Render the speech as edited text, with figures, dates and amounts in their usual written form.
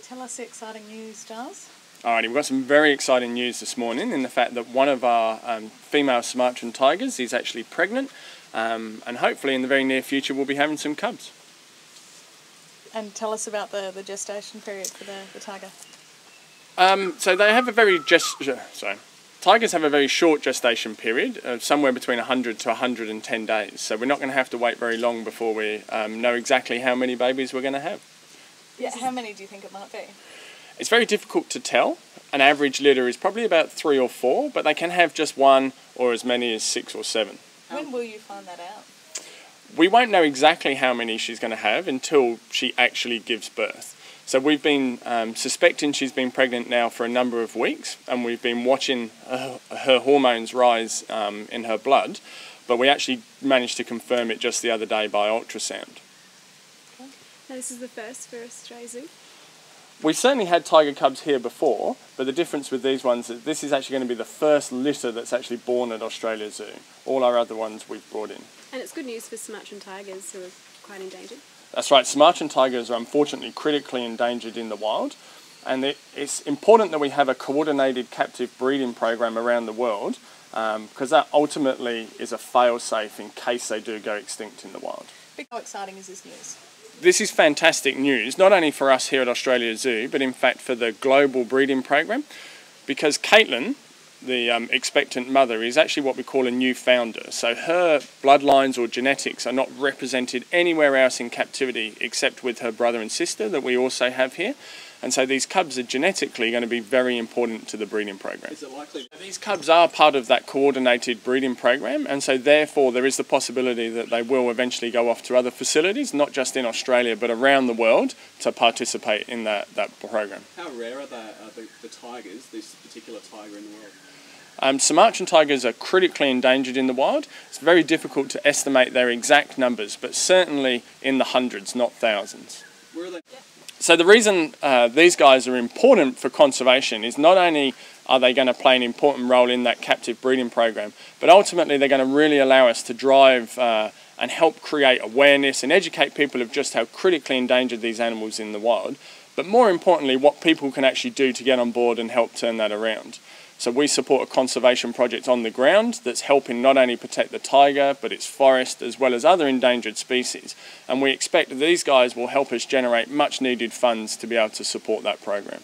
Tell us the exciting news, Giles. Alrighty, we've got some very exciting news this morning in the fact that one of our female Sumatran tigers is actually pregnant, and hopefully in the very near future we'll be having some cubs. And tell us about the gestation period for the tiger. So they have a tigers have a very short gestation period, of somewhere between 100 to 110 days. So we're not going to have to wait very long before we know exactly how many babies we're going to have. Yeah, how many do you think it might be? It's very difficult to tell. An average litter is probably about 3 or 4, but they can have just 1 or as many as 6 or 7. When will you find that out? We won't know exactly how many she's going to have until she actually gives birth. So we've been suspecting she's been pregnant now for a number of weeks, and we've been watching her hormones rise in her blood, but we actually managed to confirm it just the other day by ultrasound. Okay. Now this is the first for Australia Zoo? We certainly had tiger cubs here before, but the difference with these ones is this is actually going to be the first litter that's actually born at Australia Zoo. All our other ones we've brought in. And it's good news for Sumatran tigers who are quite endangered. That's right, Sumatran tigers are unfortunately critically endangered in the wild, and it's important that we have a coordinated captive breeding program around the world, because that ultimately is a fail-safe in case they do go extinct in the wild. How exciting is this news? This is fantastic news, not only for us here at Australia Zoo, but in fact for the global breeding program, because Kaitlyn, the expectant mother, is actually what we call a new founder. So her bloodlines or genetics are not represented anywhere else in captivity except with her brother and sister that we also have here. And so these cubs are genetically going to be very important to the breeding program. Is it likely? These cubs are part of that coordinated breeding program, and so therefore there is the possibility that they will eventually go off to other facilities, not just in Australia but around the world, to participate in that program. How rare are the tigers, this particular tiger in the world? Sumatran tigers are critically endangered in the wild. It's very difficult to estimate their exact numbers, but certainly in the hundreds, not thousands. Where are they? So the reason these guys are important for conservation is not only are they going to play an important role in that captive breeding program, but ultimately they're going to really allow us to drive and help create awareness and educate people of just how critically endangered these animals in the wild, but more importantly what people can actually do to get on board and help turn that around. So we support a conservation project on the ground that's helping not only protect the tiger, but its forest, as well as other endangered species. And we expect that these guys will help us generate much needed funds to be able to support that program.